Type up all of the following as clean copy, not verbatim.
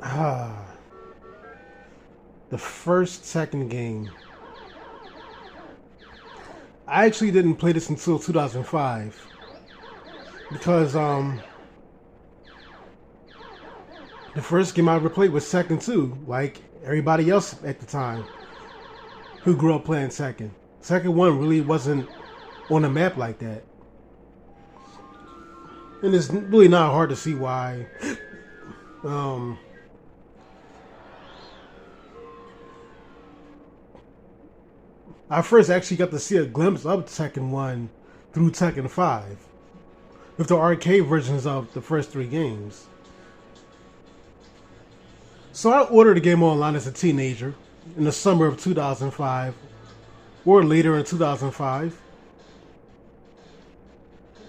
Ah, the first Tekken game. I actually didn't play this until 2005 because the first game I ever played was Tekken 2, like everybody else at the time who grew up playing Tekken. Tekken 1 really wasn't on the map like that. And it's really not hard to see why. Um, I first actually got to see a glimpse of Tekken 1 through Tekken 5 with the arcade versions of the first three games. So I ordered the game online as a teenager in the summer of 2005 or later in 2005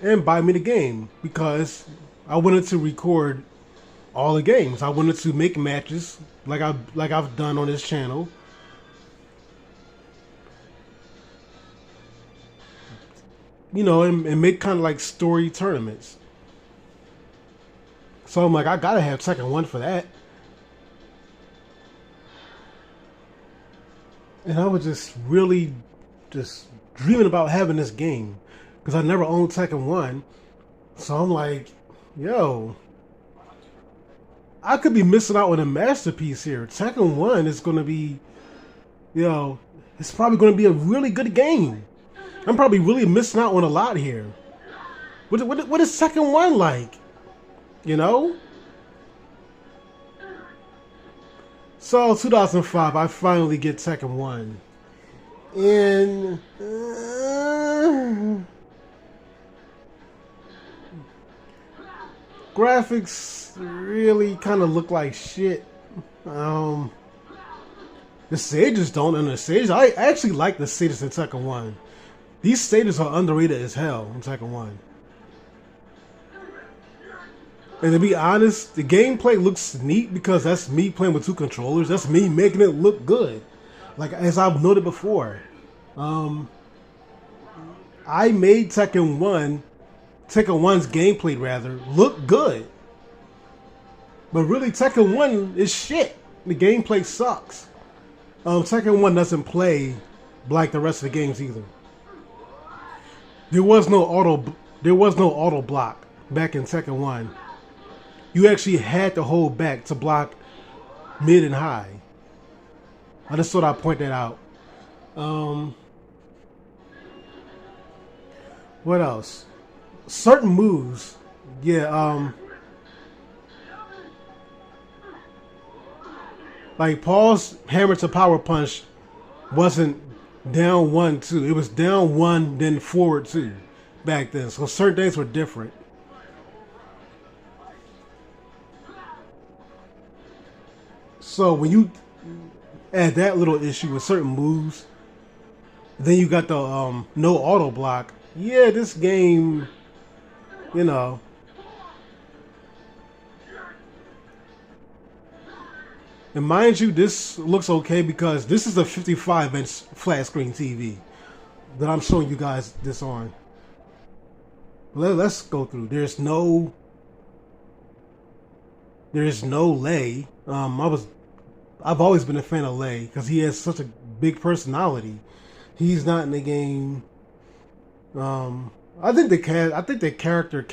and buy me the game because I wanted to record all the games. I wanted to make matches like I've done on this channel. You know, and make kind of like story tournaments. So I'm like, I gotta have Tekken 1 for that. And I was just really just dreaming about having this game because I never owned Tekken 1. So I'm like, yo, I could be missing out on a masterpiece here. Tekken 1 is going to be, it's probably going to be a really good game. I'm probably really missing out on a lot here. What is Tekken 1 like? You know? So 2005, I finally get Tekken 1. And graphics really kind of look like shit. The stages don't, and the stages, I actually like the stages in Tekken 1. These stages are underrated as hell in Tekken 1. And to be honest, the gameplay looks neat because that's me playing with two controllers. That's me making it look good. Like, as I've noted before. I made Tekken 1's gameplay rather, look good. But really, Tekken 1 is shit. The gameplay sucks. Tekken 1 doesn't play like the rest of the games either. There was no auto block back in Tekken 1. You actually had to hold back to block mid and high. I just thought I'd point that out. What else? Certain moves. Yeah, like Paul's hammer to power punch wasn't down 1-2. It was down 1 then forward 2 back then. So certain things were different. So when you add that little issue with certain moves, then you got the no auto block. Yeah, this game, you know. And mind you, this looks okay because this is a 55-inch flat screen TV that I'm showing you guys this on. Let's go through. There's no Lei. I've always been a fan of Lei because he has such a big personality. He's not in the game. I think the character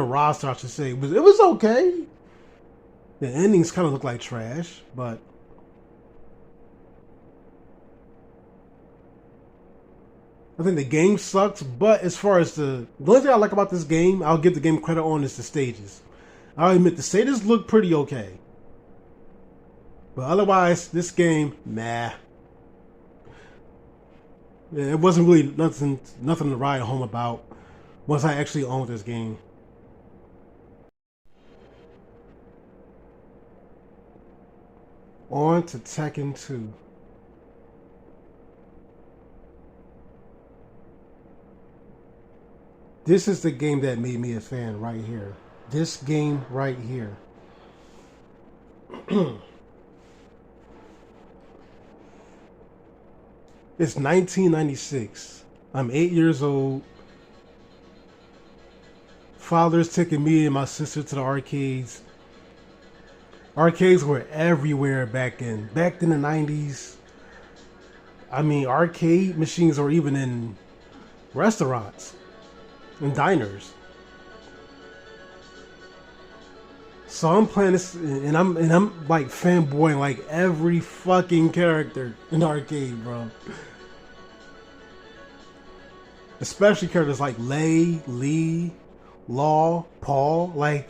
roster, I should say, it was okay. The endings kind of look like trash, but I think the game sucks. But as far as the only thing I like about this game, I'll give the game credit on is the stages. I'll admit the stages look pretty okay. But otherwise, this game, nah. Yeah, it wasn't really nothing to write home about once I actually owned this game. On to Tekken 2. This is the game that made me a fan right here. This game right here. It's 1996. I'm 8 years old. Father's taking me and my sister to the arcades. Arcades were everywhere back in the 90s. I mean, arcade machines were even in restaurants and diners. So I'm playing this, and I'm like fanboying like every fucking character in the arcade, bro. Especially characters like Lei, Lee, Law, Paul. Like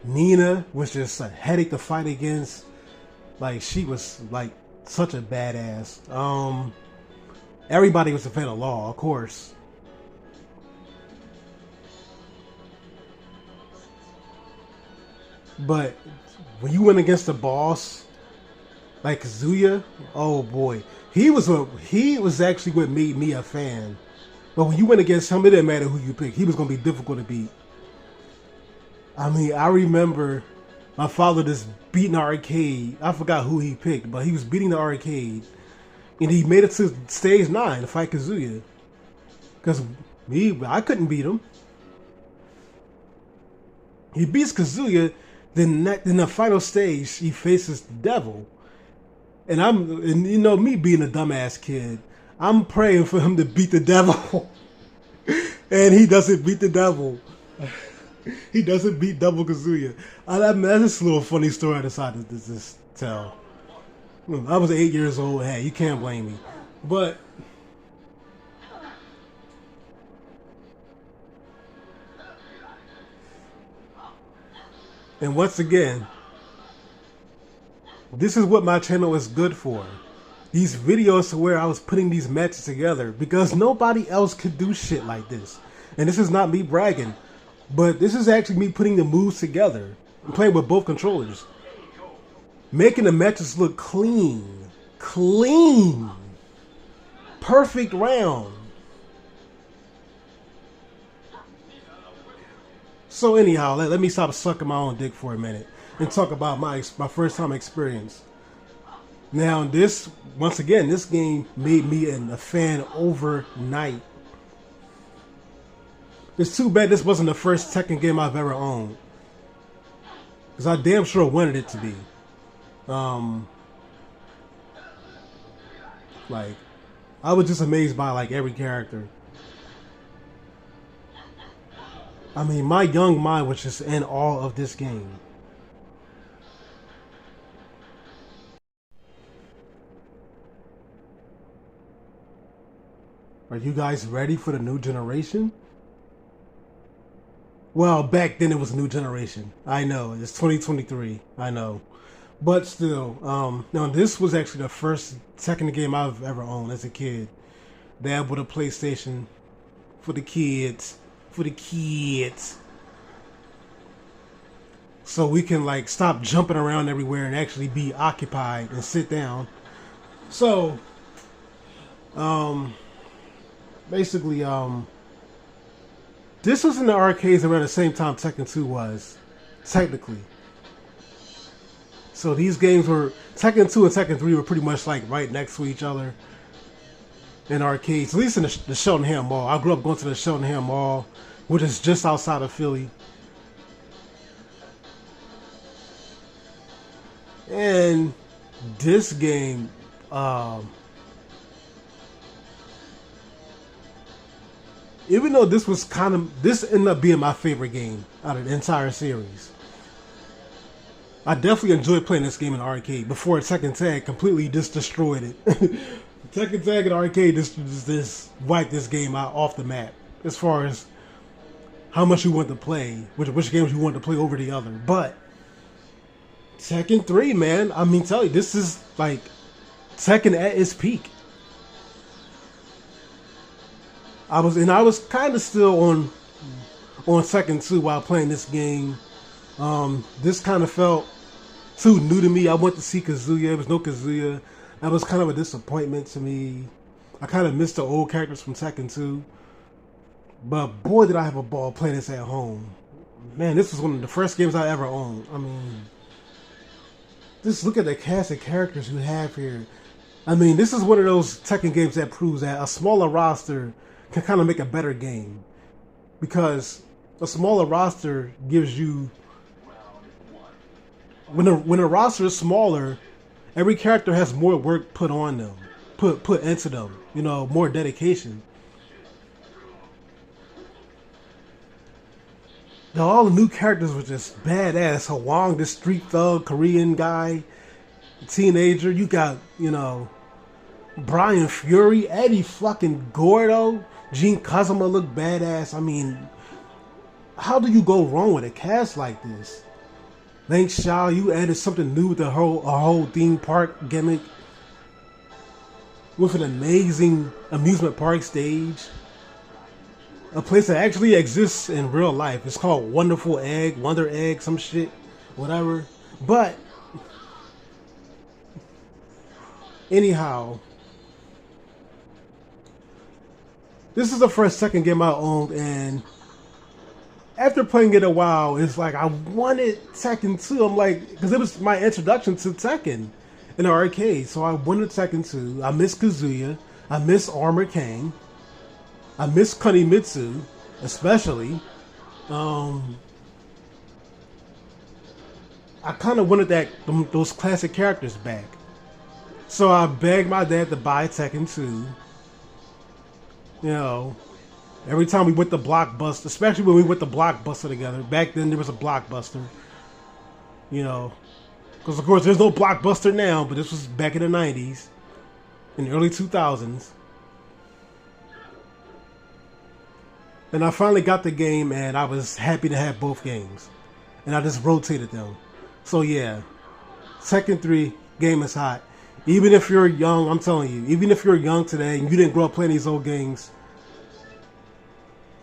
Nina was just a headache to fight against. Like she was like such a badass. Everybody was a fan of Law, of course. But when you went against the boss, like Kazuya, oh boy, he was actually what made me a fan. But when you went against him, it didn't matter who you picked. He was gonna be difficult to beat. I mean, I remember my father just beating the arcade. I forgot who he picked, but he was beating the arcade, and he made it to stage 9 to fight Kazuya. Cause I couldn't beat him. He beats Kazuya. Then in the final stage, he faces the devil, and you know me being a dumbass kid, I'm praying for him to beat the devil, and he doesn't beat the devil. He doesn't beat Double Kazuya. I mean, that's just a little funny story I decided to just tell. I was 8 years old. Hey, you can't blame me, but. And once again, this is what my channel is good for. These videos to where I was putting these matches together because nobody else could do shit like this. And this is not me bragging, but this is actually me putting the moves together and playing with both controllers. Making the matches look clean. Clean. Perfect round. So anyhow, let me stop sucking my own dick for a minute and talk about my first time experience. Now once again, this game made me a fan overnight. It's too bad this wasn't the first Tekken game I've ever owned, because I damn sure wanted it to be. Like, I was just amazed by like every character. I mean, my young mind was just in awe of this game. Are you guys ready for the new generation? Well, back then it was a new generation. I know, it's 2023. I know. But still, no, this was actually the first Tekken game I've ever owned as a kid. Dad with a PlayStation for the kids. For the kids. So we can like stop jumping around everywhere and actually be occupied and sit down. So, basically, this was in the arcades around the same time Tekken 2 was, technically. So these games were, Tekken 2 and Tekken 3 were pretty much like right next to each other in arcades, at least in the Cheltenham Mall. I grew up going to the Cheltenham Mall, which is just outside of Philly. And this game, even though this ended up being my favorite game out of the entire series. I definitely enjoyed playing this game in the arcade before Tekken Tag completely just destroyed it. Tekken Tag in the arcade just wiped this game out off the map as far as how much you want to play, which games you want to play over the other. But Tekken 3, man, I mean, tell you, this is like Tekken at its peak. I was kind of still on Tekken 2 while playing this game. This kind of felt too new to me. I went to see Kazuya. There was no Kazuya. That was kind of a disappointment to me. I kind of missed the old characters from Tekken 2. But boy, did I have a ball playing this at home. Man, this was one of the first games I ever owned. I mean, just look at the cast of characters you have here. I mean, this is one of those Tekken games that proves that a smaller roster can kind of make a better game. Because a smaller roster gives you when the roster is smaller, every character has more work put on them, put into them. You know, more dedication. Now, all the new characters were just badass. Hwang, this street thug Korean guy, teenager. You got, you know, Brian Fury, Eddie fucking Gordo, Gene Kazuma look badass. I mean, how do you go wrong with a cast like this? Link Shao, you added something new with a whole theme park gimmick with an amazing amusement park stage. A place that actually exists in real life. It's called Wonderful Egg, Wonder Egg, some shit, whatever. But anyhow, this is the first Tekken game I owned, and after playing it a while, it's like I wanted Tekken 2. I'm like, because it was my introduction to Tekken in the arcade, so I wanted Tekken 2. I miss Kazuya. I miss Armor King. I miss Kunimitsu, especially. I kind of wanted those classic characters back. So I begged my dad to buy Tekken 2. You know, every time we went to Blockbuster, especially when we went to Blockbuster together. Back then there was a Blockbuster. You know, because of course there's no Blockbuster now, but this was back in the 90s, in the early 2000s. And I finally got the game, and I was happy to have both games. And I just rotated them. So yeah, Tekken 3, game is hot. Even if you're young, I'm telling you, even if you're young today and you didn't grow up playing these old games,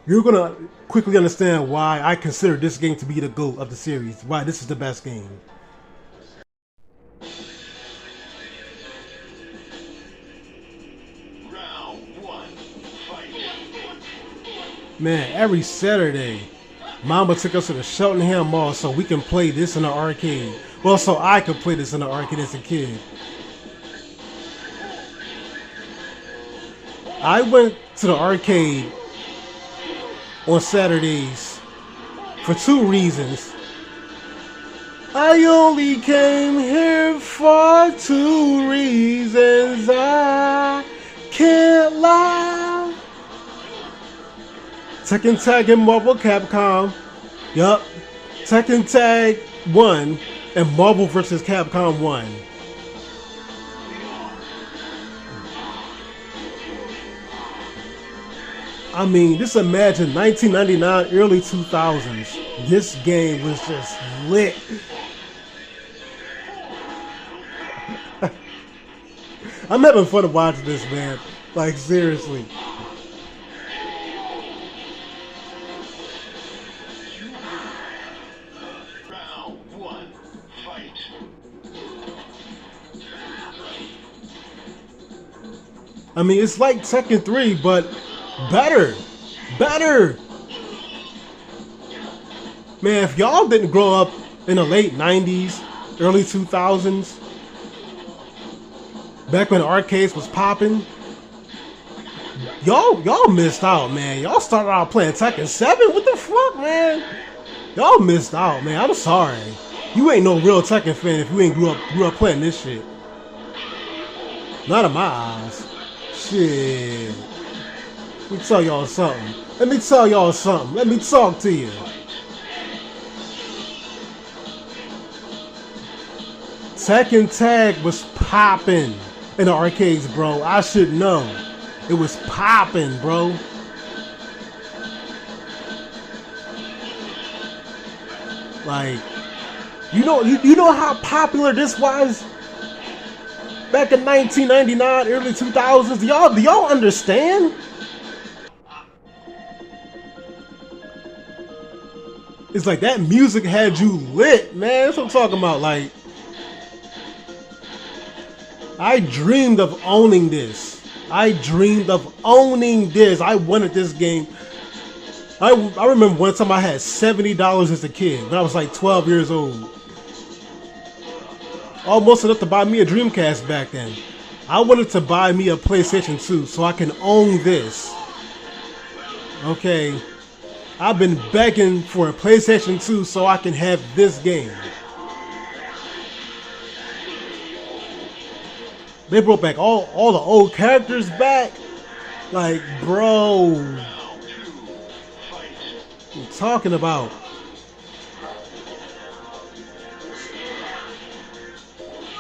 you're going to quickly understand why I consider this game to be the GOAT of the series. Why this is the best game. Man, every Saturday, Mama took us to the Cheltenham Mall so we can play this in the arcade. Well, so I could play this in the arcade as a kid. I went to the arcade on Saturdays for two reasons. I only came here for two reasons. I can't lie. Tekken Tag and Marvel Capcom. Yup. Tekken Tag 1 and Marvel vs. Capcom 1. I mean, just imagine 1999, early 2000s. This game was just lit. I'm having fun watching this, man. Like, seriously. I mean, it's like Tekken 3, but better. Better. Man, if y'all didn't grow up in the late 90s, early 2000s, back when arcades was popping, y'all missed out, man. Y'all started out playing Tekken 7? What the fuck, man? Y'all missed out, man. I'm sorry. You ain't no real Tekken fan if you ain't grew up playing this shit. Not in my eyes. Shit. Let me tell y'all something. Let me tell y'all something. Let me talk to you. Tekken Tag was popping in the arcades, bro. I should know. It was popping, bro. Like, you know how popular this was back in 1999, early 2000s. Do y'all understand? It's like that music had you lit, man. That's what I'm talking about. Like, I dreamed of owning this. I dreamed of owning this. I wanted this game. I remember one time I had $70 as a kid when I was like 12 years old. Almost enough to buy me a Dreamcast back then. I wanted to buy me a PlayStation 2 so I can own this. Okay. I've been begging for a PlayStation 2 so I can have this game. They brought back all the old characters back. Like, bro, what I'm talking about.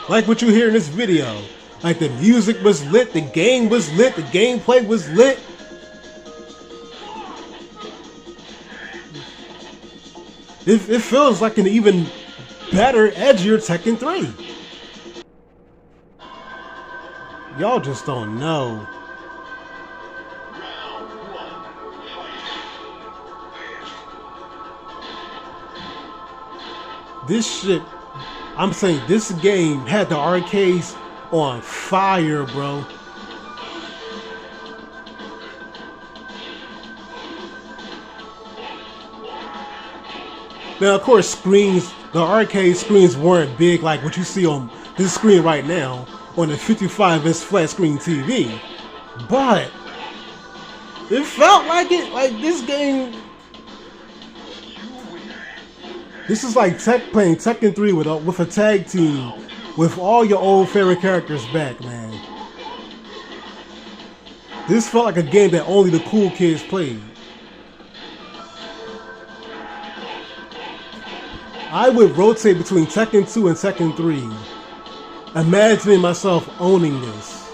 Like what you hear in this video. Like the music was lit, the game was lit, the gameplay was lit. It feels like an even better, edgier Tekken 3. Y'all just don't know. This shit, I'm saying this game had the arcades on fire, bro. Now, of course, the arcade screens weren't big like what you see on this screen right now on the 55-inch flat screen TV. But it felt like it, like this game. This is like playing Tekken 3 with a tag team with all your old favorite characters back, man. This felt like a game that only the cool kids played. I would rotate between Tekken 2 and Tekken 3, imagining myself owning this.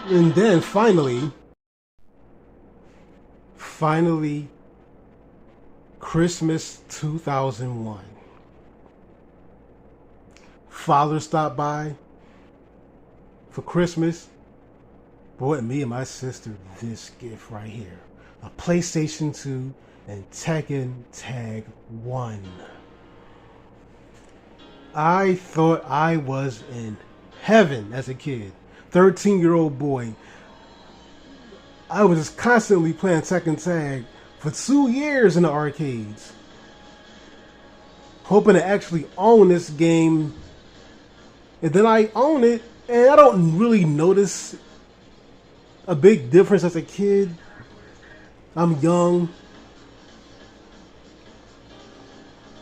And then finally, Christmas 2001. Father stopped by for Christmas, brought me and my sister this gift right here. A PlayStation 2 and Tekken Tag 1. I thought I was in heaven as a kid. 13-year-old boy. I was just constantly playing Tekken Tag for 2 years in the arcades. Hoping to actually own this game. And then I own it, and I don't really notice a big difference as a kid. I'm young.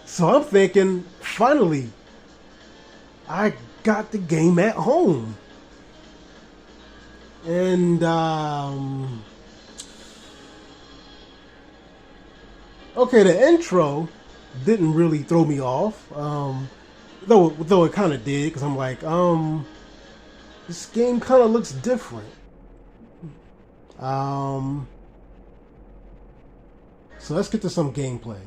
So I'm thinking, finally, I got the game at home. And, okay, the intro didn't really throw me off, though it kind of did, because I'm like, this game kind of looks different. So let's get to some gameplay.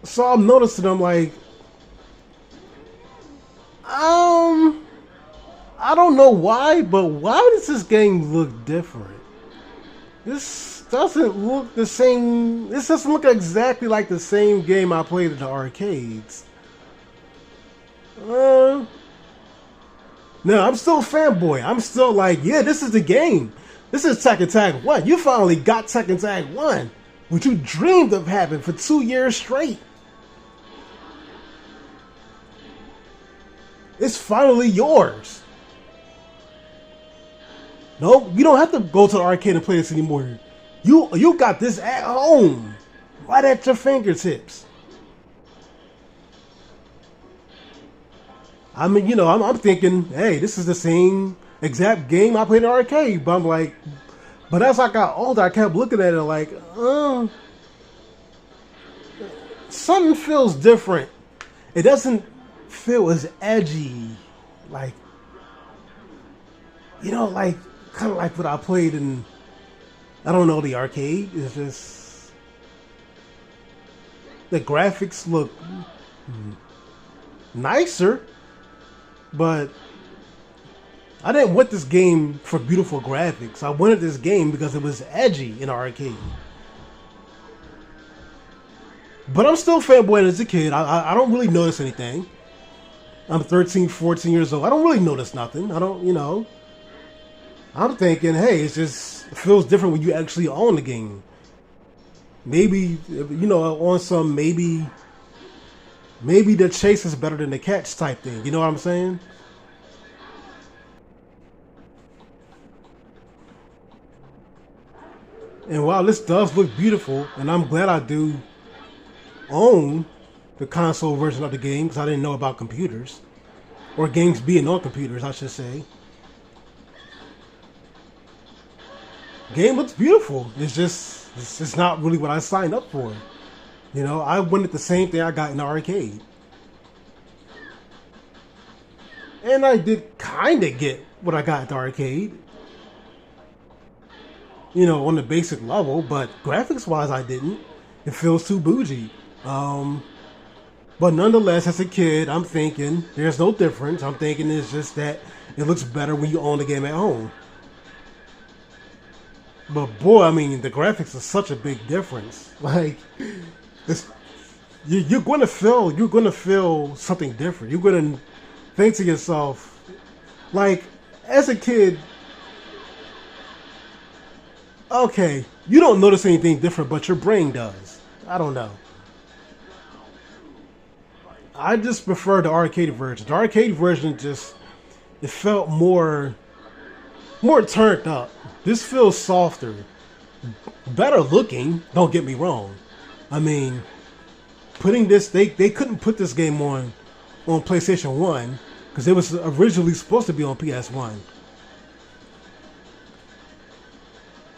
So I'm noticing, I'm like, I don't know why, but why does this game look different? This doesn't look the same. This doesn't look exactly like the same game I played in the arcades. No, I'm still a fanboy. I'm still like, yeah, this is the game. This is Tekken Tag 1. You finally got Tekken Tag 1, which you dreamed of having for 2 years straight. It's finally yours. No, you don't have to go to the arcade and play this anymore. You got this at home, right at your fingertips. I mean, you know, I'm thinking, hey, this is the same exact game I played in the arcade. But I'm like, but as I got older, I kept looking at it like, something feels different. It doesn't feel as edgy, like, you know, like kind of like what I played in, I don't know, the arcade. It's just the graphics look nicer, but I didn't want this game for beautiful graphics. I wanted this game because it was edgy in the arcade. But I'm still fanboying as a kid. I don't really notice anything. I'm 13, 14 years old. I don't really notice nothing. I don't, you know. I'm thinking, hey, it feels different when you actually own the game. Maybe, you know, on some maybe the chase is better than the catch type thing. You know what I'm saying? And while this does look beautiful, and I'm glad I do own the console version of the game because I didn't know about computers. Or games being on computers, I should say. Game looks beautiful. It's just not really what I signed up for. You know, I wanted the same thing I got in the arcade. And I did kind of get what I got at the arcade. You know, on the basic level, but graphics-wise, I didn't. It feels too bougie. But nonetheless, as a kid, I'm thinking there's no difference. I'm thinking it's just that it looks better when you own the game at home. But boy, I mean, the graphics are such a big difference. Like, it's, you're going to feel something different. You're going to think to yourself, like, as a kid, okay, you don't notice anything different, but your brain does. I don't know. I just prefer the arcade version. The arcade version it felt more turned up. This feels softer, better looking. Don't get me wrong. I mean, putting this they couldn't put this game on PlayStation 1 because it was originally supposed to be on PS1.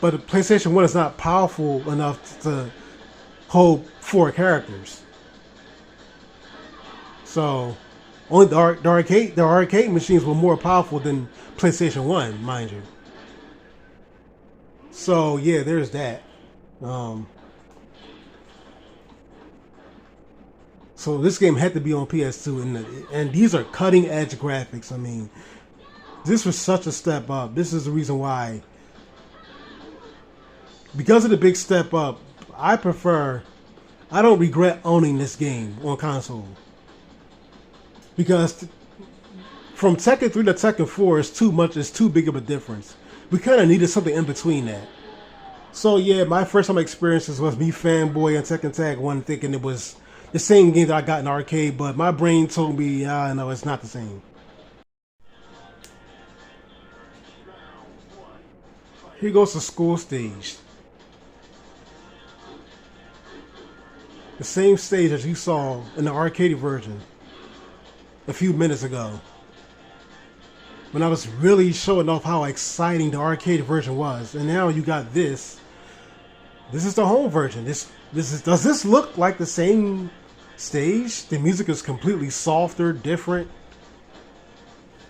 But the PlayStation 1 is not powerful enough to hold 4 characters. So, only the arcade machines were more powerful than PlayStation 1, mind you. So, yeah, there's that. So this game had to be on PS2, and these are cutting edge graphics. I mean, this was such a step up. This is the reason why. Because of the big step up, I don't regret owning this game on console. Because from Tekken 3 to Tekken 4 is too big of a difference. We kind of needed something in between that. So yeah, my first time experiences was me fanboy and Tekken Tag 1 thinking it was the same game that I got in the arcade, but my brain told me, no, it's not the same. Here goes the school stage. The same stage as you saw in the arcade version a few minutes ago. When I was really showing off how exciting the arcade version was. And now you got this. This is the home version. Does this look like the same stage? The music is completely softer, different.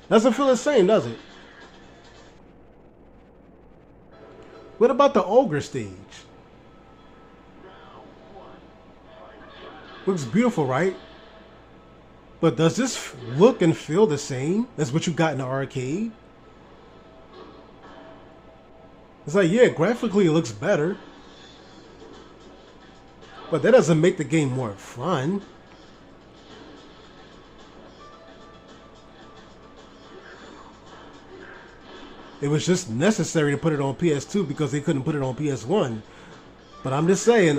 Doesn't feel the same, does it? What about the ogre stage? Looks beautiful, right? But does this look and feel the same as what you got in the arcade? It's like, yeah, graphically it looks better. But that doesn't make the game more fun. It was just necessary to put it on PS2 because they couldn't put it on PS1. But I'm just saying,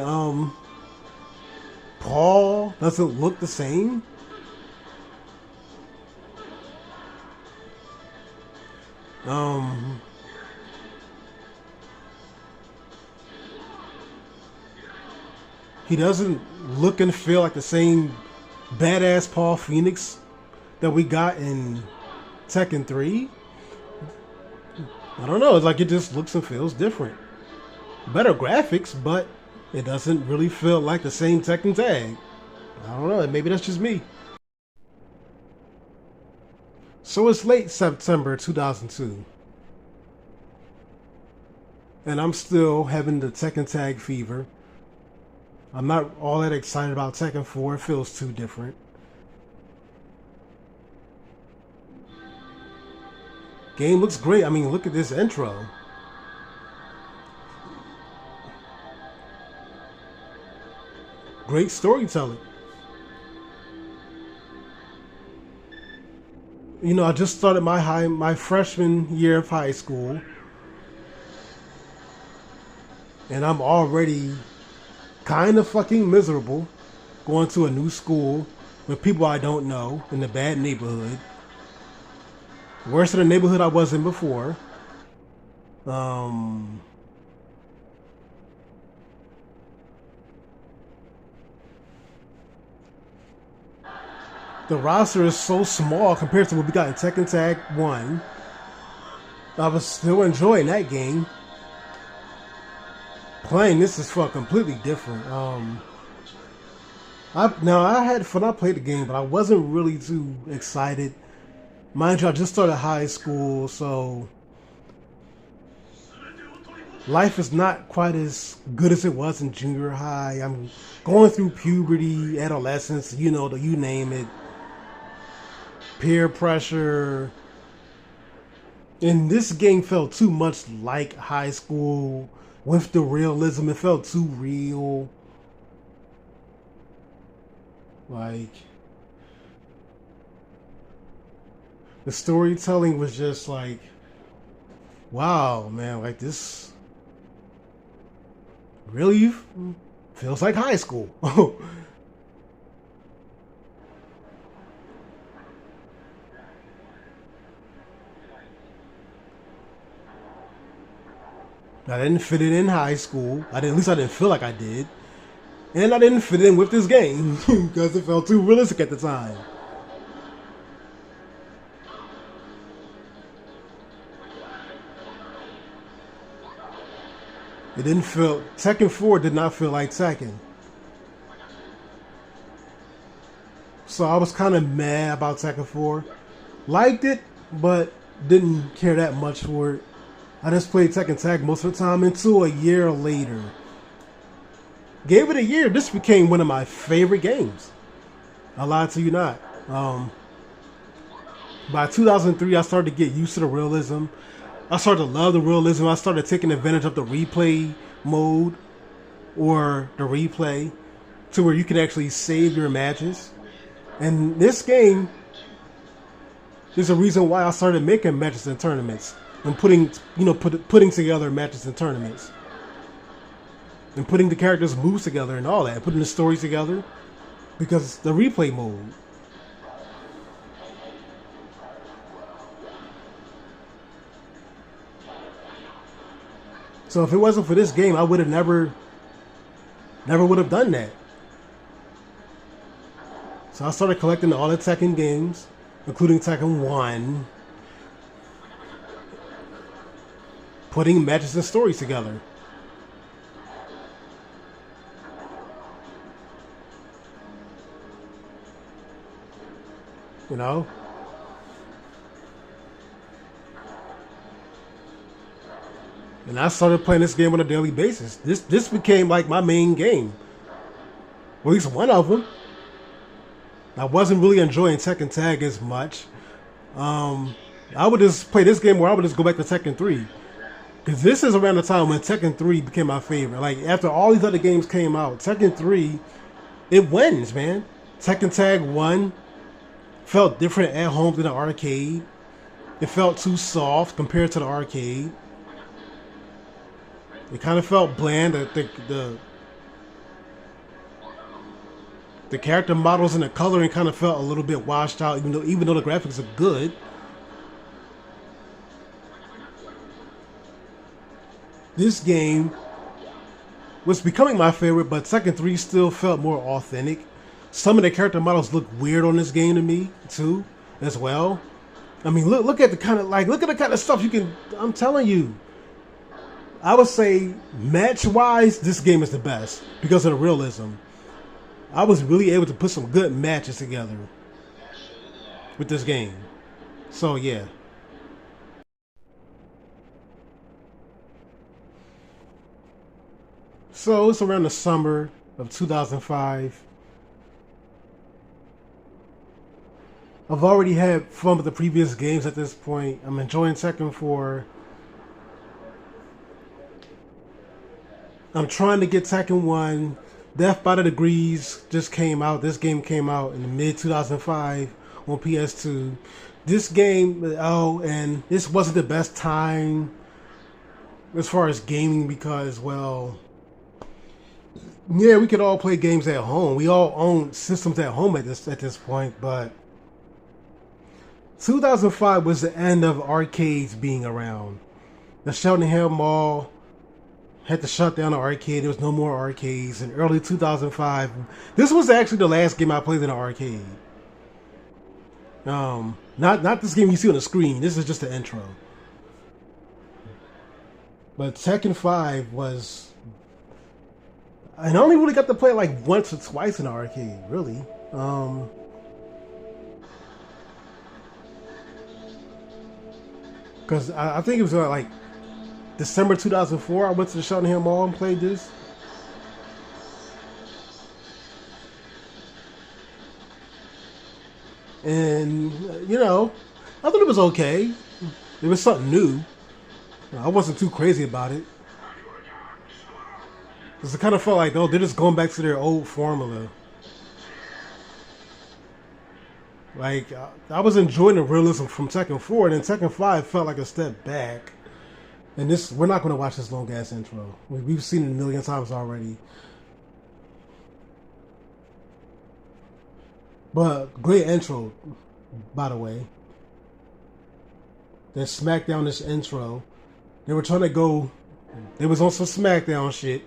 Paul doesn't look the same. He doesn't look and feel like the same badass Paul Phoenix that we got in Tekken 3. I don't know, it's like it just looks and feels different. Better graphics, but it doesn't really feel like the same Tekken Tag. I don't know, maybe that's just me. So it's late September 2002. And I'm still having the Tekken Tag fever. I'm not all that excited about Tekken 4. It feels too different. Game looks great. I mean, look at this intro. Great storytelling. You know, I just started my freshman year of high school. And I'm already kind of fucking miserable going to a new school with people I don't know in a bad neighborhood. Worse than the neighborhood I was in before. The roster is so small compared to what we got in Tekken Tag 1. I was still enjoying that game. Playing this is fun, completely different. I had fun. I played the game, but I wasn't really too excited. Mind you, I just started high school, so life is not quite as good as it was in junior high. I'm going through puberty, adolescence, you name it. Peer pressure. And this game felt too much like high school with the realism. It felt too real. Like, the storytelling was just like, wow, man, like this really feels like high school. I didn't fit it in high school. At least I didn't feel like I did. And I didn't fit in with this game because it felt too realistic at the time. It didn't feel... Tekken 4 did not feel like Tekken. So I was kind of mad about Tekken 4. Liked it, but didn't care that much for it. I just played Tekken Tag most of the time until a year later. Gave it a year. This became one of my favorite games. I lied to you not. By 2003, I started to get used to the realism. I started to love the realism. I started taking advantage of the replay mode or the replay to where you can actually save your matches. And this game is a reason why I started making matches in tournaments and putting together matches and tournaments and putting the characters' moves together and all that, putting the stories together because the replay mode. So if it wasn't for this game, I would have never would have done that. So I started collecting all the Tekken games, including Tekken 1, putting matches and stories together. You know? And I started playing this game on a daily basis. This became like my main game. Or at least one of them. I wasn't really enjoying Tekken Tag as much. I would just play this game where I would just go back to Tekken 3. Because this is around the time when Tekken 3 became my favorite. Like, after all these other games came out, Tekken 3, it wins, man. Tekken Tag 1 felt different at home than the arcade. It felt too soft compared to the arcade. It kind of felt bland. The character models and the coloring kind of felt a little bit washed out, even though the graphics are good. This game was becoming my favorite, but Tekken 3 still felt more authentic. Some of the character models look weird on this game to me too, as well. I mean, look at the kind of stuff you can. I'm telling you. I would say match-wise, this game is the best because of the realism. I was really able to put some good matches together with this game. So yeah. So it's around the summer of 2005. I've already had fun with the previous games at this point. I'm enjoying Tekken 4. I'm trying to get Tekken 1. Death by the Degrees just came out. This game came out in the mid-2005 on PS2. This game, and this wasn't the best time as far as gaming because, well, yeah, we could all play games at home. We all own systems at home at this point, but 2005 was the end of arcades being around. The Cheltenham Mall had to shut down the arcade. There was no more arcades in early 2005. This was actually the last game I played in an arcade. Not this game you see on the screen. This is just the intro. But Tekken 5 was... And I only really got to play it like once or twice in the arcade, really. Because I think it was like December 2004, I went to the Cheltenham Mall and played this. And, you know, I thought it was okay. It was something new. I wasn't too crazy about it. Because it kind of felt like, oh, they're just going back to their old formula. Like, I was enjoying the realism from Tekken 4, and then Tekken 5 felt like a step back. And this, we're not going to watch this long-ass intro. We've seen it a million times already. But, great intro, by the way. That SmackDown, this intro. They were trying to go... They was on some SmackDown shit.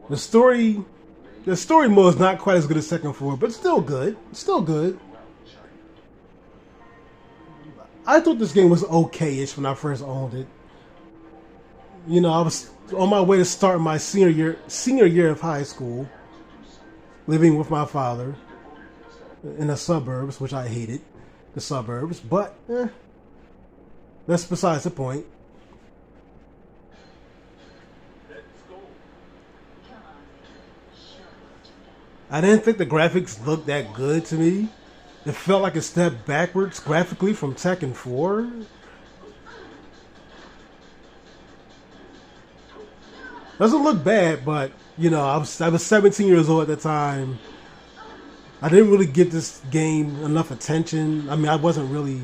The story mode is not quite as good as Tekken 4, but still good. Still good. I thought this game was okay-ish when I first owned it. You know, I was on my way to start my senior year of high school, living with my father in the suburbs, which I hated, the suburbs, but that's besides the point. I didn't think the graphics looked that good to me. It felt like a step backwards graphically from Tekken 4. Doesn't look bad, but you know, I was 17 years old at the time. I didn't really give this game enough attention. I mean, I wasn't really.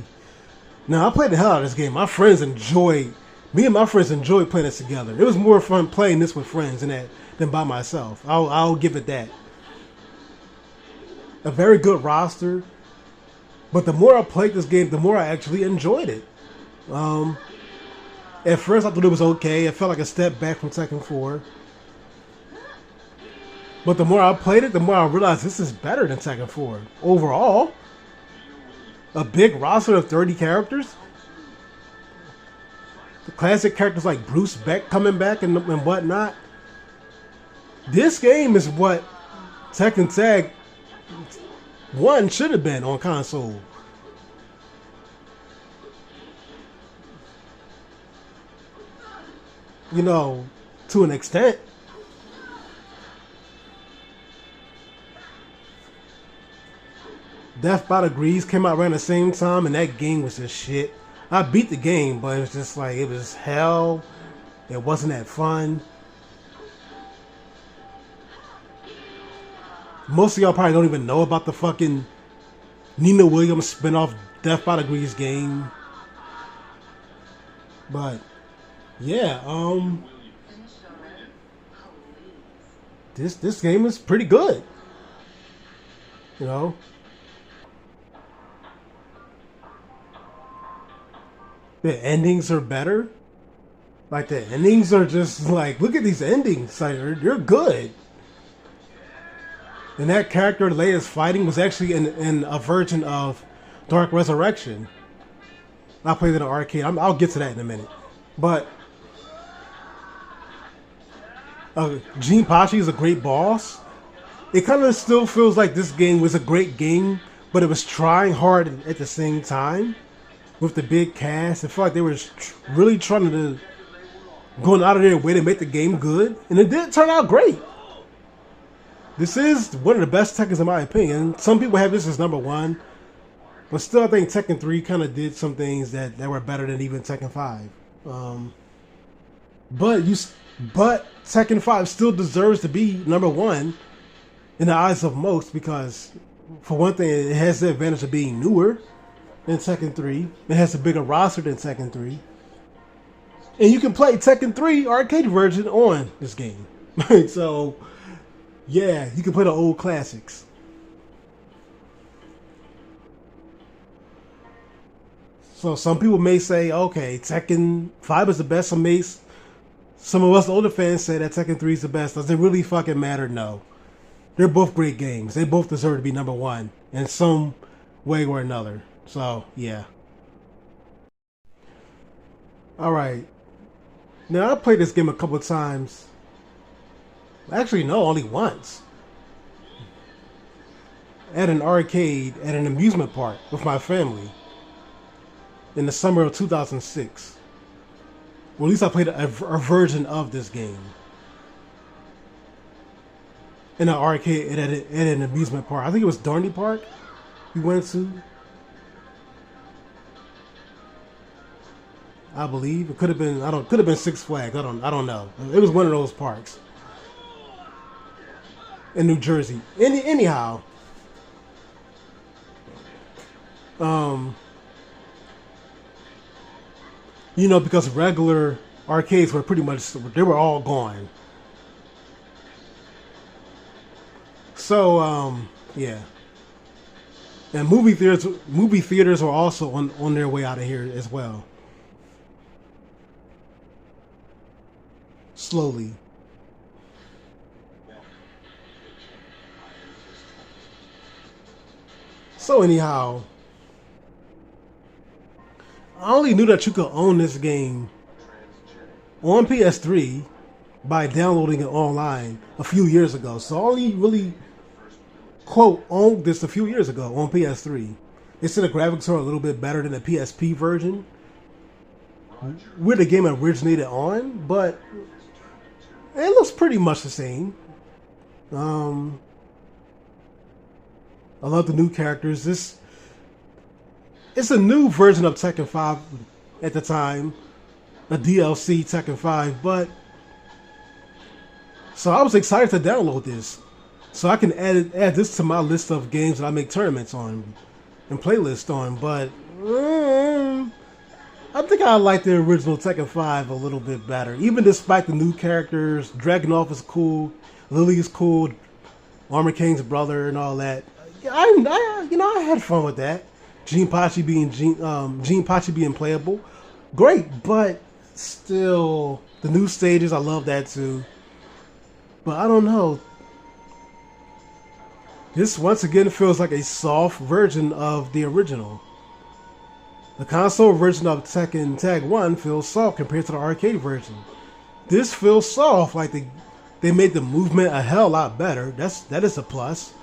Now I played the hell out of this game. Me and my friends enjoyed playing this together. It was more fun playing this with friends than by myself. I'll give it that. A very good roster, but the more I played this game, the more I actually enjoyed it. At first, I thought it was okay. It felt like a step back from Tekken 4. But the more I played it, the more I realized this is better than Tekken 4. Overall, a big roster of 30 characters. The classic characters like Bruce Beck coming back and whatnot. This game is what Tekken Tag 1 should have been on console. You know, to an extent. Death by Degrees came out around the same time, and that game was just shit. I beat the game, but it was just like, it was hell. It wasn't that fun. Most of y'all probably don't even know about the fucking Nina Williams spin-off Death by Degrees game. But yeah, this game is pretty good. You know. The endings are better. Like, the endings are just like, look at these endings. Like, they're good. And that character Leia's fighting was actually in a version of Dark Resurrection. I played it in an arcade. I'll get to that in a minute. But Gene Pachi is a great boss. It kind of still feels like this game was a great game, but it was trying hard at the same time. With the big cast, it felt like they were really trying to going out of their way to make the game good, and it did turn out great. This is one of the best Tekkens in my opinion. Some people have this as number 1, but still I think Tekken 3 kind of did some things that were better than even Tekken 5. But Tekken 5 still deserves to be number 1 in the eyes of most because, for one thing, it has the advantage of being newer than Tekken 3. It has a bigger roster than Tekken 3. And you can play Tekken 3 arcade version on this game. So, yeah, you can play the old classics. So some people may say, okay, Tekken 5 is the best. Some of us older fans say that Tekken 3 is the best. Does it really fucking matter? No. They're both great games. They both deserve to be number 1. And some way or another. So yeah. All right. Now I played this game a couple of times. Actually, no, only once. At an arcade at an amusement park with my family in the summer of 2006. Well, at least I played a version of this game in an arcade at an amusement park. I think it was Dorney Park we went to. I believe it could have been. Could have been Six Flags. I don't know. It was one of those parks in New Jersey. Anyhow, because regular arcades were pretty much, they were all gone. So yeah, and movie theaters are also on their way out of here as well. Slowly. So anyhow, I only knew that you could own this game on PS3 by downloading it online a few years ago. So I only really quote owned this a few years ago on PS3. They said the graphics are a little bit better than the PSP version, where the game originated on, but it looks pretty much the same. I love the new characters. It's a new version of Tekken 5 at the time, a DLC Tekken 5, but so I was excited to download this, so I can add this to my list of games that I make tournaments on and playlists on. But I think I like the original Tekken 5 a little bit better, even despite the new characters. Dragunov is cool, Lily is cool, Armor King's brother and all that. I had fun with that. Gene Pachi being playable, great. But still, the new stages, I love that too. But I don't know. This once again feels like a soft version of the original. The console version of Tekken Tag 1 feels soft compared to the arcade version. This feels soft, like they made the movement a hell lot better. That is a plus.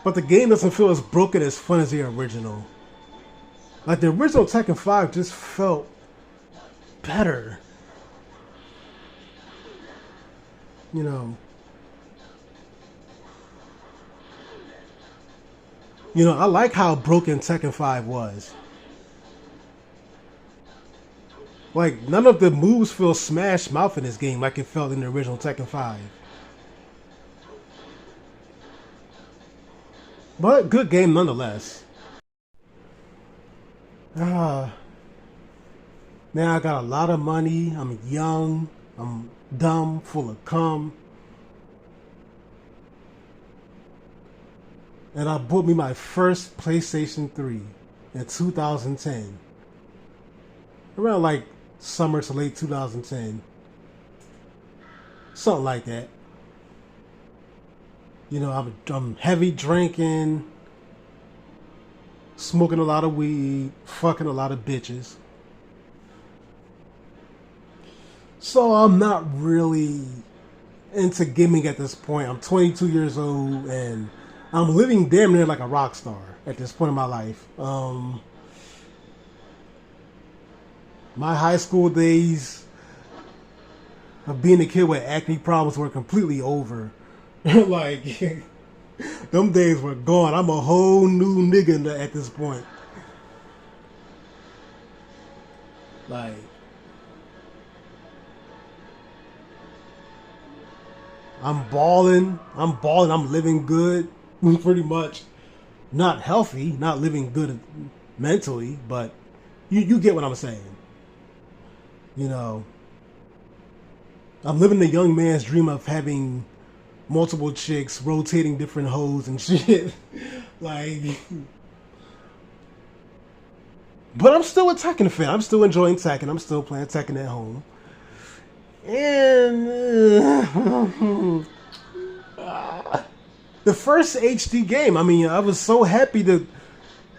But the game doesn't feel as broken as fun as the original. Like the original Tekken 5 just felt better. I like how broken Tekken 5 was. Like, none of the moves feel smash mouth in this game like it felt in the original Tekken 5. But good game nonetheless. Now I got a lot of money. I'm young. I'm dumb, full of cum. And I bought me my first PlayStation 3 in 2010. Around like summer to late 2010. Something like that. I'm heavy drinking, smoking a lot of weed, fucking a lot of bitches. So I'm not really into gaming at this point. I'm 22 years old and I'm living damn near like a rock star at this point in my life. My high school days of being a kid with acne problems were completely over. Like, them days were gone. I'm a whole new nigga at this point. Like, I'm balling. I'm living good, pretty much. Not healthy, not living good mentally, but you get what I'm saying. I'm living the young man's dream of having multiple chicks, rotating different hoes and shit. Like, but I'm still a Tekken fan. I'm still enjoying Tekken. I'm still playing Tekken at home. And the The first HD game. I mean, I was so happy to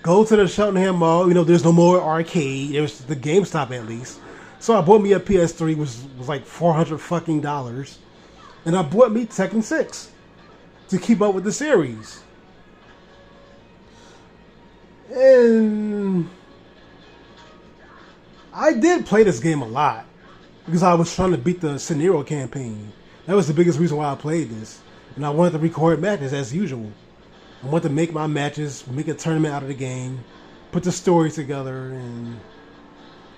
go to the Cheltenham Mall. You know, there's no more arcade. There's the GameStop at least. So I bought me a PS3, which was like $400 fucking dollars, and I bought me Tekken 6 to keep up with the series. And I did play this game a lot because I was trying to beat the scenario campaign. That was the biggest reason why I played this. And I wanted to record matches as usual. I wanted to make my matches, make a tournament out of the game, put the story together, and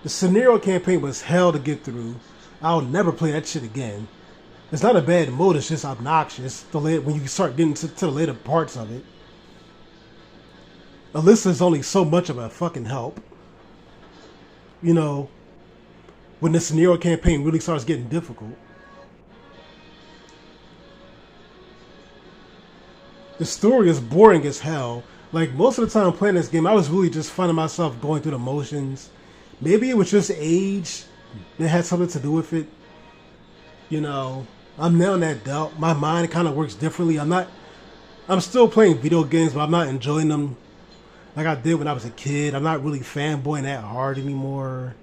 the scenario campaign was hell to get through. I'll never play that shit again. It's not a bad mode, it's just obnoxious when you start getting to the later parts of it. Alyssa's only so much of a fucking help. You know, when the scenario campaign really starts getting difficult. The story is boring as hell. Like, most of the time playing this game, I was really just finding myself going through the motions. Maybe it was just age that had something to do with it. You know, I'm now in that adult. My mind kind of works differently. I'm still playing video games, but I'm not enjoying them like I did when I was a kid. I'm not really fanboying that hard anymore.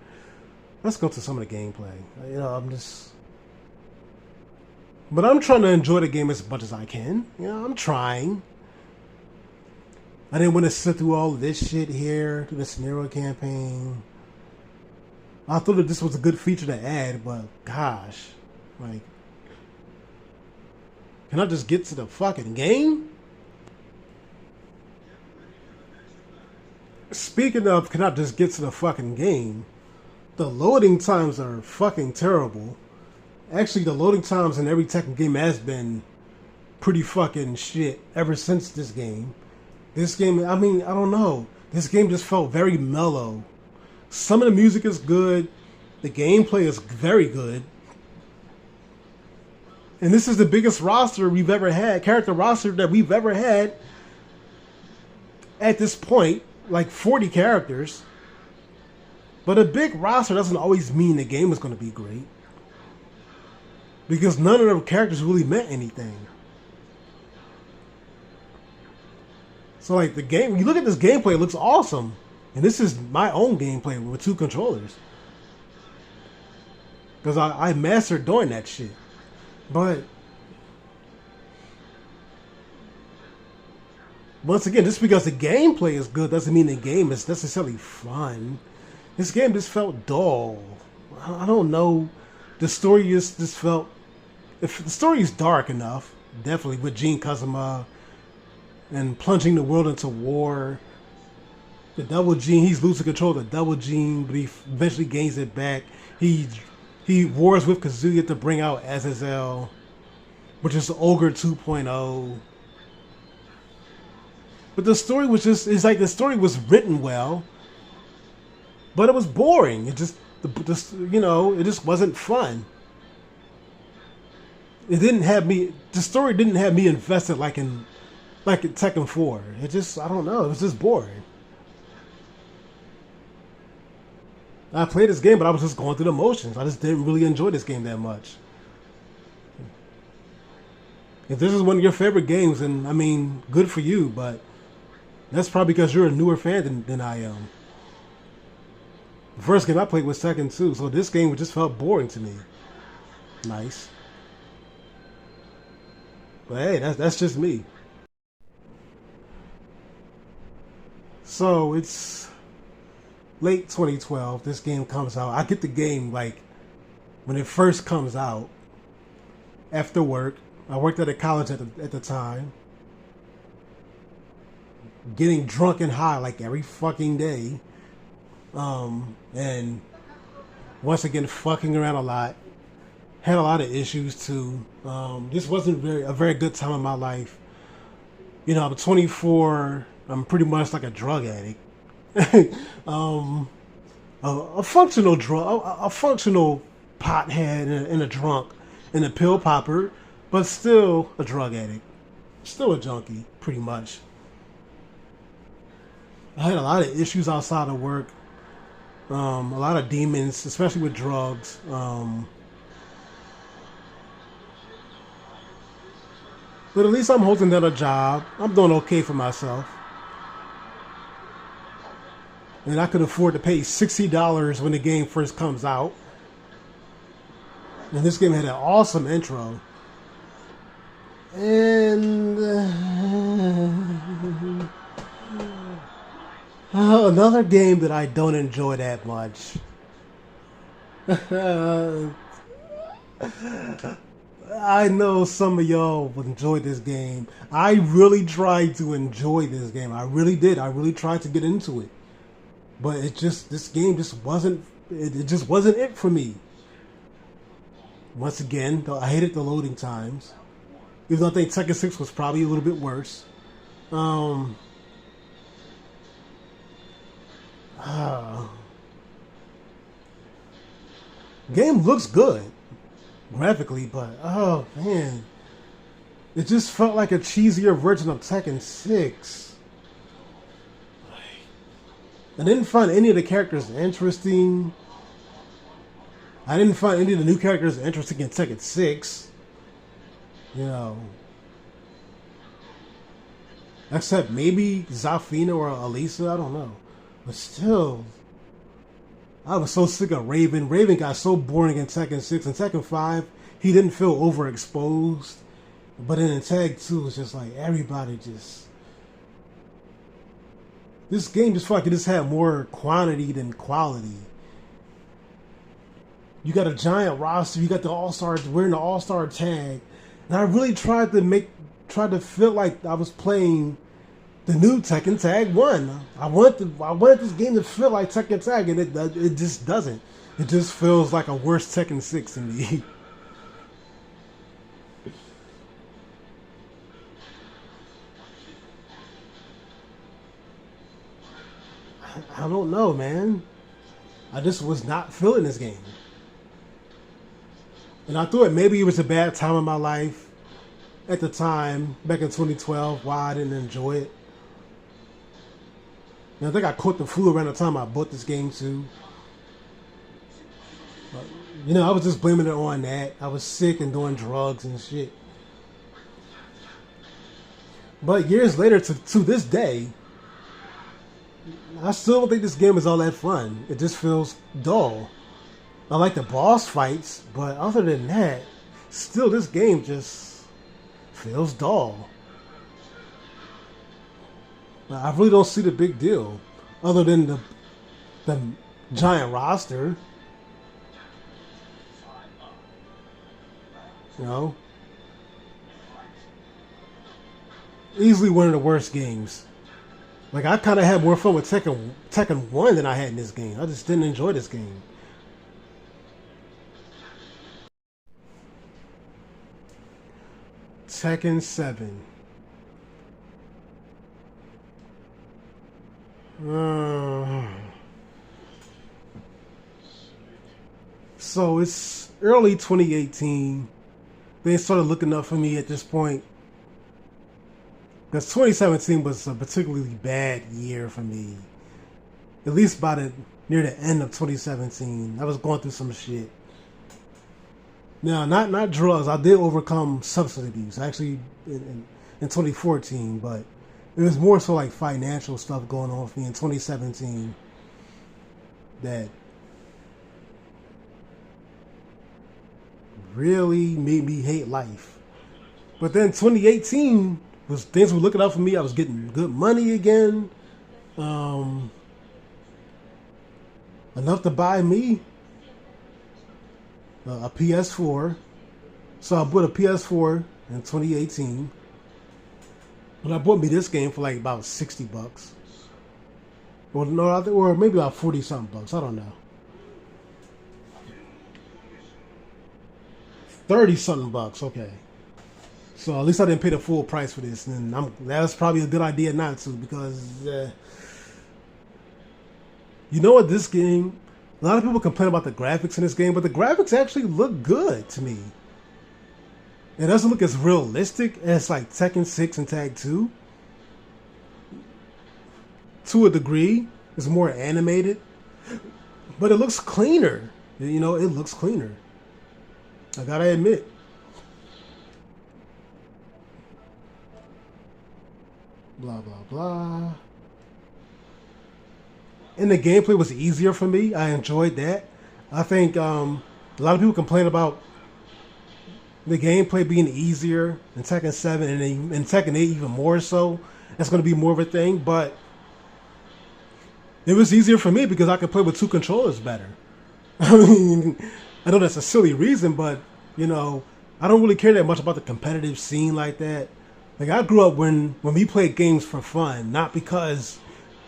Let's go to some of the gameplay. You know, but I'm trying to enjoy the game as much as I can. You know, I'm trying. I didn't want to sit through all of this shit here, through the scenario campaign. I thought that this was a good feature to add, but gosh, like, can I just get to the fucking game? Speaking of, can I just get to the fucking game? The loading times are fucking terrible. Actually, the loading times in every Tekken game has been pretty fucking shit ever since this game. This game, I mean, I don't know. This game just felt very mellow. Some of the music is good. The gameplay is very good. And this is the biggest roster we've ever had, character roster that we've ever had at this point. Like 40 characters. But a big roster doesn't always mean the game is going to be great. Because none of the characters really meant anything. So like the game, when you look at this gameplay, it looks awesome. And this is my own gameplay with 2 controllers. Because I mastered doing that shit. But once again, just because the gameplay is good doesn't mean the game is necessarily fun. This game just felt dull. I don't know. The story just felt... If the story is dark enough, definitely, with Jin Kazuma and plunging the world into war. The Double Gene, he's losing control of the Double Gene, but he eventually gains it back. He wars with Kazuya to bring out Azazel, which is Ogre 2.0. But the story was just, it's like the story was written well, but it was boring. It just, you know, it just wasn't fun. It didn't have me, the story didn't have me invested like in Tekken 4. It just, I don't know, it was just boring. I played this game, but I was just going through the motions. I just didn't really enjoy this game that much. If this is one of your favorite games, then, I mean, good for you, but that's probably because you're a newer fan than I am. The first game I played was Tekken 2, so this game just felt boring to me. Nice. But hey, that's just me. So it's late 2012. This game comes out. I get the game like when it first comes out. After work, I worked at a college at the time. Getting drunk and high like every fucking day, and once again fucking around a lot. Had a lot of issues too. This wasn't a very good time in my life. You know, I'm 24. I'm pretty much like a drug addict. A functional a functional pothead and a drunk and a pill popper, but still a drug addict. Still a junkie, pretty much. I had a lot of issues outside of work. A lot of demons, especially with drugs. But at least I'm holding down a job. I'm doing okay for myself. And I could afford to pay $60 when the game first comes out. And this game had an awesome intro. And another game that I don't enjoy that much. I know some of y'all would enjoy this game. I really tried to enjoy this game. I really did. I really tried to get into it. But this game just wasn't, it just wasn't it for me. Once again, I hated the loading times. Even though I think Tekken 6 was probably a little bit worse. Game looks good graphically, but oh man, it just felt like a cheesier version of Tekken 6. I didn't find any of the characters interesting. I didn't find any of the new characters interesting in Tekken 6. You know, except maybe Zafina or Elisa, I don't know. But still, I was so sick of Raven. Raven got so boring in Tekken 6. In Tekken 5, he didn't feel overexposed. But then in Tag 2, it's just like everybody just... This game just felt like it just had more quantity than quality. You got a giant roster. You got the All-Stars wearing the All-Star tag. And I really tried to feel like I was playing the new Tekken Tag 1. I wanted this game to feel like Tekken Tag, and it just doesn't. It just feels like a worse Tekken 6 to me. I don't know, man. I just was not feeling this game. And I thought maybe it was a bad time in my life at the time, back in 2012, why I didn't enjoy it. And I think I caught the flu around the time I bought this game too. But, you know, I was just blaming it on that. I was sick and doing drugs and shit. But years later, to this day, I still don't think this game is all that fun. It just feels dull. I like the boss fights, but other than that, still this game just feels dull. I really don't see the big deal, other than the giant roster. You know, easily one of the worst games. Like, I kind of had more fun with Tekken 1 than I had in this game. I just didn't enjoy this game. Tekken 7. So it's early 2018. Things started looking up for me at this point. Because 2017 was a particularly bad year for me. At least near the end of 2017. I was going through some shit. Now, not drugs. I did overcome substance abuse, actually, in 2014, but it was more so like financial stuff going on for me in 2017 that really made me hate life. But then 2018 things were looking up for me. I was getting good money again, enough to buy me a PS4. So I bought a PS4 in 2018. But I bought me this game for like about $60. Or no, I think, or maybe about 40 something bucks. I don't know. 30 something bucks. Okay. So at least I didn't pay the full price for this, and that was probably a good idea not to, because you know what, this game, a lot of people complain about the graphics in this game, but the graphics actually look good to me. It doesn't look as realistic as like Tekken 6 and Tag 2. To a degree, it's more animated, but it looks cleaner. You know, it looks cleaner. I gotta admit. Blah blah blah. And the gameplay was easier for me. I enjoyed that. I think a lot of people complain about the gameplay being easier in Tekken 7 and in Tekken 8 even more so. That's going to be more of a thing, but it was easier for me because I could play with two controllers better. I mean, I know that's a silly reason, but, you know, I don't really care that much about the competitive scene like that. Like, I grew up when we played games for fun, not because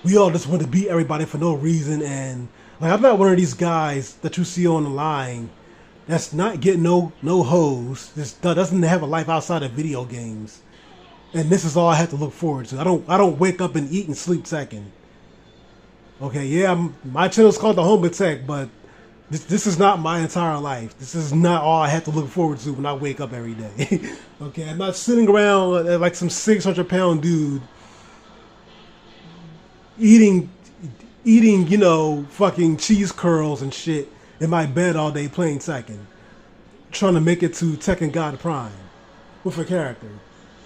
we all just want to beat everybody for no reason. And, like, I'm not one of these guys that you see on the line that's not getting no hoes, just doesn't have a life outside of video games. And this is all I have to look forward to. I don't wake up and eat and sleep Tekken. Okay, yeah, my channel's called The Home of Tech, but this is not my entire life. This is not all I have to look forward to when I wake up every day. Okay, I'm not sitting around like some 600-pound dude eating, you know, fucking cheese curls and shit in my bed all day playing Tekken, trying to make it to Tekken God Prime with a character.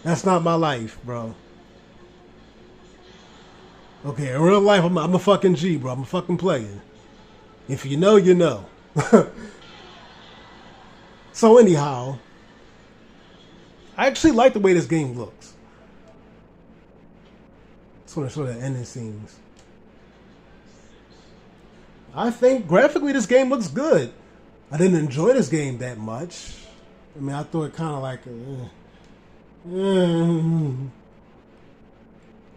That's not my life, bro. Okay, in real life, I'm a fucking G, bro. I'm a fucking player. If you know, you know. So anyhow, I actually like the way this game looks. Sort of ending scenes. I think graphically this game looks good. I didn't enjoy this game that much. I mean, I thought it kind of like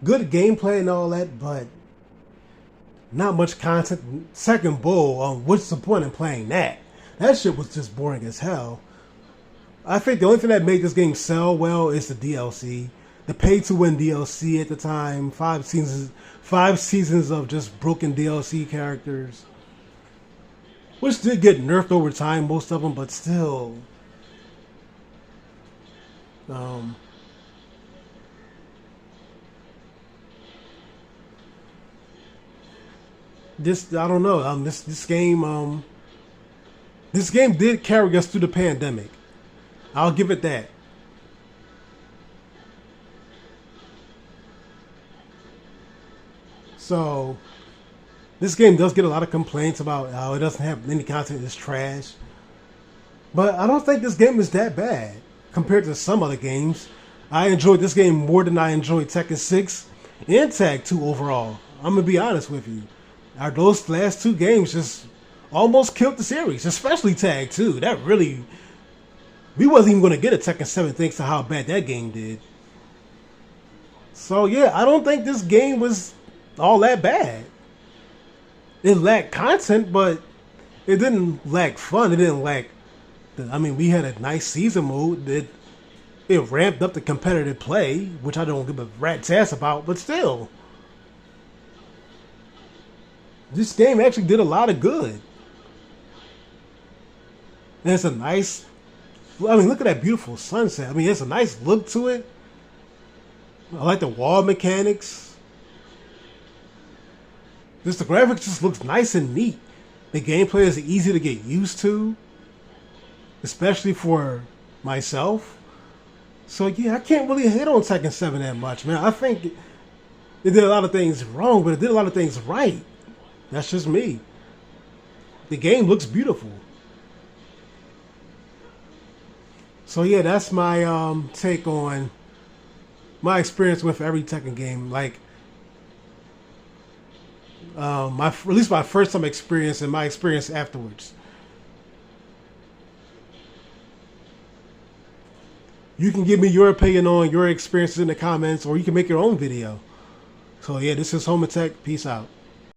good gameplay and all that, but not much content. Second Bull, what's the point in playing that? That shit was just boring as hell. I think the only thing that made this game sell well is the DLC. The pay-to-win DLC at the time. 5 seasons of just broken DLC characters. Which did get nerfed over time, most of them, but still. I don't know. This game did carry us through the pandemic. I'll give it that. So, this game does get a lot of complaints about how it doesn't have any content, it's trash. But I don't think this game is that bad compared to some other games. I enjoyed this game more than I enjoyed Tekken 6 and Tag 2 overall. I'm going to be honest with you. Those last two games just almost killed the series, especially Tag 2. That really... We wasn't even going to get a Tekken 7 thanks to how bad that game did. So yeah, I don't think this game was all that bad. It lacked content, but it didn't lack fun. It didn't lack... I mean, we had a nice season mode. It ramped up the competitive play, which I don't give a rat's ass about, but still. This game actually did a lot of good. And it's a nice... I mean, look at that beautiful sunset. I mean, it's a nice look to it. I like the wall mechanics. Just the graphics just looks nice and neat. The gameplay is easy to get used to, especially for myself. So yeah, I can't really hit on Tekken 7 that much, man. I think it did a lot of things wrong, but it did a lot of things right. That's just me. The game looks beautiful. So yeah, that's my take on my experience with every Tekken game. Like, at least my first time experience and my experience afterwards. You can give me your opinion on your experiences in the comments, or you can make your own video. So yeah, this is Home Tech. Peace out.